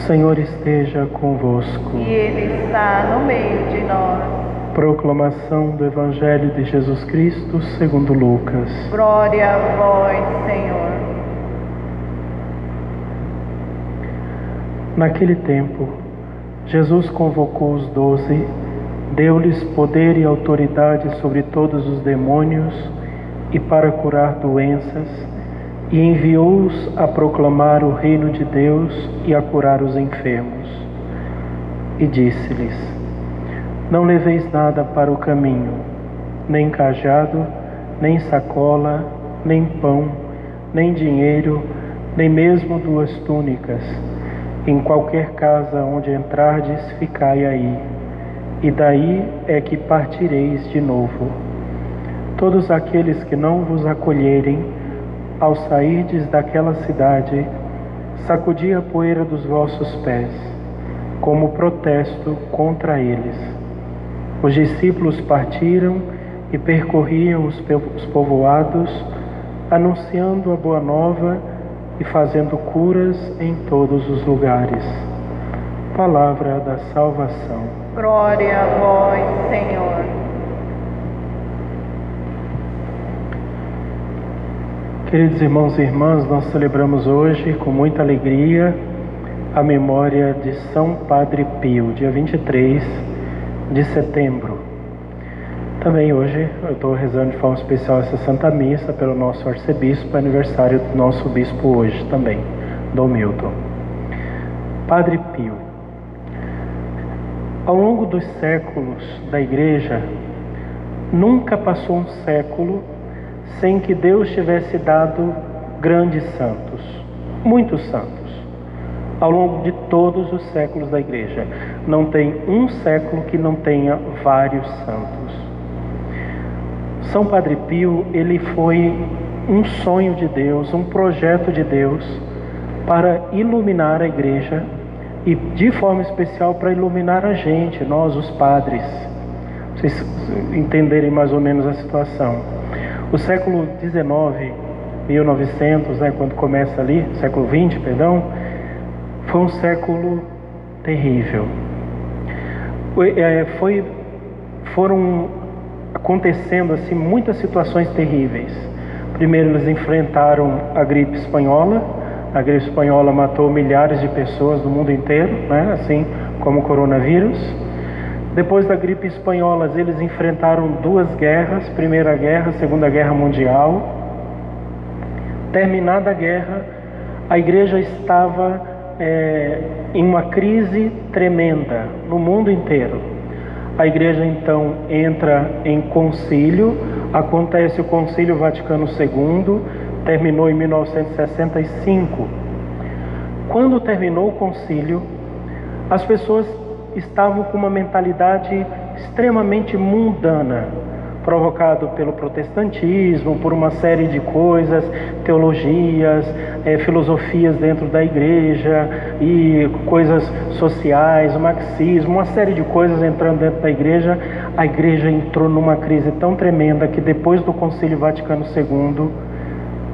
Senhor esteja convosco. E Ele está no meio de nós. Proclamação do Evangelho de Jesus Cristo segundo Lucas. Glória a vós, Senhor. Naquele tempo, Jesus convocou os 12, deu-lhes poder e autoridade sobre todos os demônios e para curar doenças, e enviou-os a proclamar o reino de Deus e a curar os enfermos. E disse-lhes: Não leveis nada para o caminho, nem cajado, nem sacola, nem pão, nem dinheiro, nem mesmo 2 túnicas. Em qualquer casa onde entrardes, ficai aí, e daí é que partireis de novo. Todos aqueles que não vos acolherem, ao sairdes daquela cidade, sacudi a poeira dos vossos pés, como protesto contra eles. Os discípulos partiram e percorriam os povoados, anunciando a boa nova e fazendo curas em todos os lugares. Palavra da salvação. Glória a vós, Senhor. Queridos irmãos e irmãs, nós celebramos hoje com muita alegria a memória de São Padre Pio, dia 23 de setembro. Também hoje eu estou rezando de forma especial essa Santa Missa pelo nosso arcebispo, aniversário do nosso bispo hoje também, Dom Milton. Padre Pio. Ao longo dos séculos da Igreja, nunca passou um século sem que Deus tivesse dado grandes santos, muitos santos, ao longo de todos os séculos da Igreja. Não tem um século que não tenha vários santos. São Padre Pio, ele foi um sonho de Deus, um projeto de Deus para iluminar a Igreja e de forma especial para iluminar a gente, nós os padres. Vocês entenderem mais ou menos a situação. O século XIX, 1900, quando começa ali, século XX, perdão, foi um século terrível. Foram acontecendo assim muitas situações terríveis. Primeiro eles enfrentaram a gripe espanhola. A gripe espanhola matou milhares de pessoas do mundo inteiro, assim como o coronavírus. Depois da gripe espanhola, eles enfrentaram 2 guerras, Primeira Guerra, Segunda Guerra Mundial. Terminada a guerra, a Igreja estava em uma crise tremenda no mundo inteiro. A Igreja então entra em concílio, acontece o Concílio Vaticano II, terminou em 1965. Quando terminou o concílio, as pessoas estavam com uma mentalidade extremamente mundana, provocado pelo protestantismo, por uma série de coisas, teologias, filosofias dentro da Igreja e coisas sociais, o marxismo, uma série de coisas entrando dentro da Igreja. A Igreja entrou numa crise tão tremenda que depois do Concílio Vaticano II,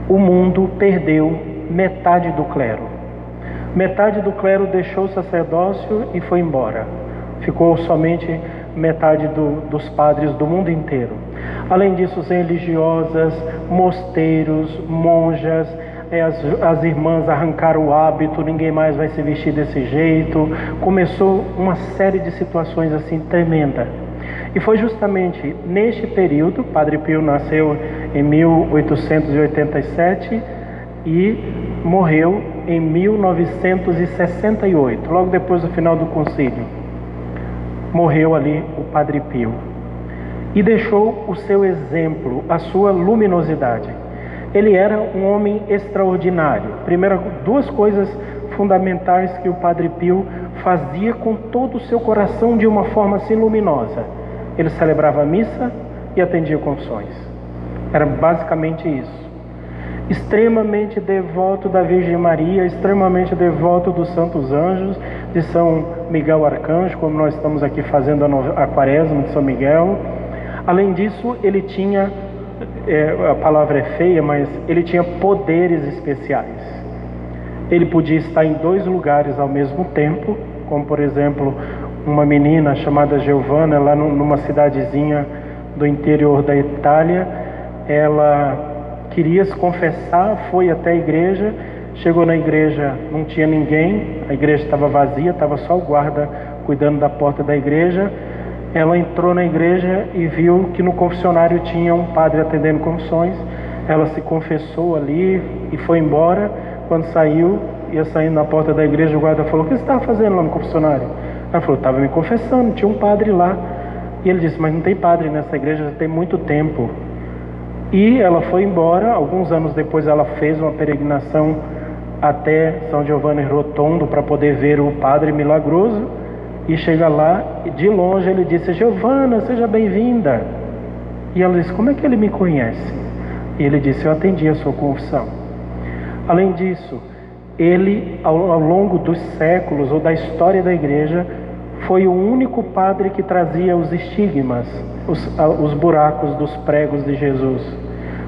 o mundo perdeu metade do clero. Metade do clero deixou o sacerdócio e foi embora. Ficou somente metade dos padres do mundo inteiro. Além disso, as religiosas, mosteiros, monjas, as irmãs arrancaram o hábito, ninguém mais vai se vestir desse jeito. Começou uma série de situações assim tremenda. E foi justamente neste período, Padre Pio nasceu em 1887 e morreu em 1968, logo depois do final do concílio. Morreu ali o Padre Pio e deixou o seu exemplo, a sua luminosidade. Ele era um homem extraordinário. Primeiro, 2 coisas fundamentais que o Padre Pio fazia com todo o seu coração de uma forma assim luminosa. Ele celebrava a missa e atendia confissões. Era basicamente isso. Extremamente devoto da Virgem Maria, extremamente devoto dos Santos Anjos, de São Miguel Arcanjo, como nós estamos aqui fazendo a Quaresma de São Miguel. Além disso, ele tinha, a palavra é feia, mas ele tinha poderes especiais. Ele podia estar em 2 lugares ao mesmo tempo, como por exemplo, uma menina chamada Giovanna, lá numa cidadezinha do interior da Itália. Ela queria se confessar, foi até a igreja, chegou na igreja, não tinha ninguém, a igreja estava vazia, estava só o guarda cuidando da porta da igreja. Ela entrou na igreja e viu que no confessionário tinha um padre atendendo confissões. Ela se confessou ali e foi embora. Quando saiu, ia saindo na porta da igreja, o guarda falou: o que você estava fazendo lá no confessionário? Ela falou: estava me confessando, tinha um padre lá. E ele disse: mas não tem padre nessa igreja, já tem muito tempo. E ela foi embora. Alguns anos depois ela fez uma peregrinação até São Giovanni Rotondo para poder ver o Padre Milagroso. E chega lá, e de longe ele disse: Giovanna, seja bem-vinda. E ela disse: como é que ele me conhece? E ele disse: eu atendi a sua confissão. Além disso, ele, ao longo dos séculos ou da história da igreja, foi o único padre que trazia os estigmas, os buracos dos pregos de Jesus.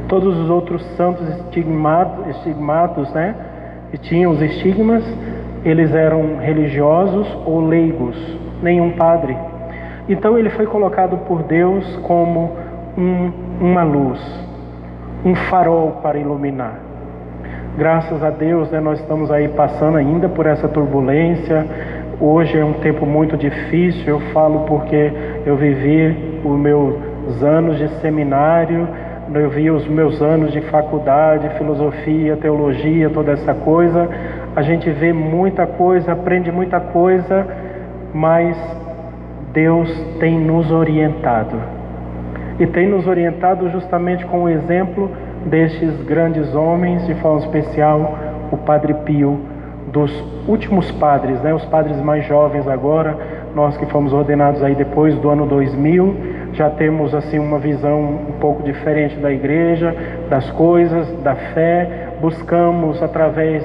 Todos os outros santos estigmados, né, que tinham os estigmas, eles eram religiosos ou leigos, nenhum padre. Então ele foi colocado por Deus como uma luz, um farol para iluminar. Graças a Deus, né, nós estamos aí passando ainda por essa turbulência. Hoje é um tempo muito difícil, eu falo porque eu vivi os meus anos de seminário, eu vi os meus anos de faculdade, filosofia, teologia, toda essa coisa. A gente vê muita coisa, aprende muita coisa, mas Deus tem nos orientado. E tem nos orientado justamente com o exemplo destes grandes homens, de forma especial o Padre Pio, dos últimos padres, né? Os padres mais jovens agora, nós que fomos ordenados aí depois do ano 2000, já temos assim uma visão um pouco diferente da igreja, das coisas, da fé. Buscamos através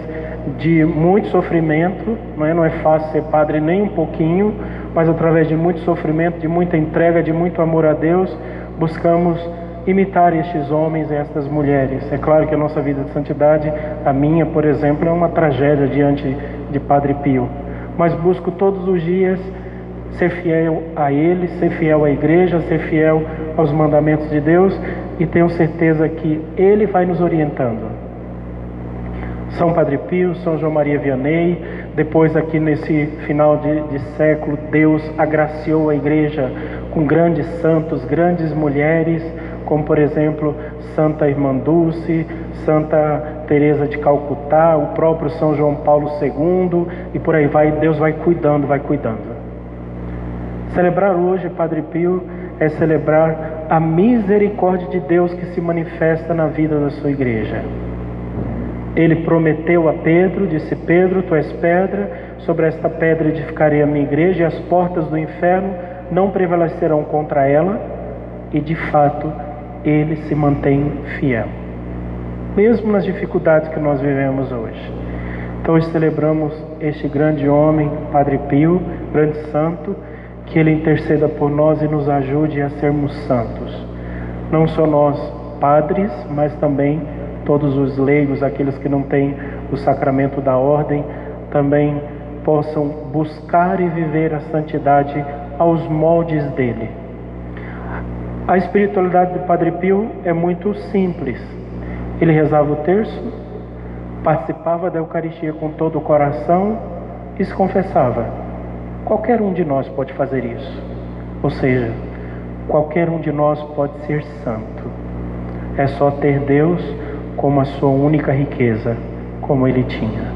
de muito sofrimento, não é fácil ser padre nem um pouquinho, mas através de muito sofrimento, de muita entrega, de muito amor a Deus, buscamos imitar estes homens e estas mulheres. É claro que a nossa vida de santidade, a minha, por exemplo, é uma tragédia diante de Padre Pio, mas busco todos os dias ser fiel a ele, ser fiel à igreja, ser fiel aos mandamentos de Deus, e tenho certeza que ele vai nos orientando. São Padre Pio, São João Maria Vianney, depois aqui nesse final de século, Deus agraciou a igreja com grandes santos, grandes mulheres, como por exemplo Santa Irmã Dulce, Santa Teresa de Calcutá, o próprio São João Paulo II, e por aí vai. Deus vai cuidando, vai cuidando. Celebrar hoje Padre Pio é celebrar a misericórdia de Deus que se manifesta na vida da sua igreja. Ele prometeu a Pedro, disse: Pedro, tu és pedra, sobre esta pedra edificarei a minha igreja, e as portas do inferno não prevalecerão contra ela. E de fato ele se mantém fiel, mesmo nas dificuldades que nós vivemos hoje. Então hoje celebramos este grande homem, Padre Pio, grande santo, que ele interceda por nós e nos ajude a sermos santos. Não só nós, padres, mas também todos os leigos, aqueles que não têm o sacramento da ordem, também possam buscar e viver a santidade aos moldes dele. A espiritualidade do Padre Pio é muito simples. Ele rezava o terço, participava da Eucaristia com todo o coração e se confessava. Qualquer um de nós pode fazer isso. Ou seja, qualquer um de nós pode ser santo. É só ter Deus como a sua única riqueza, como ele tinha.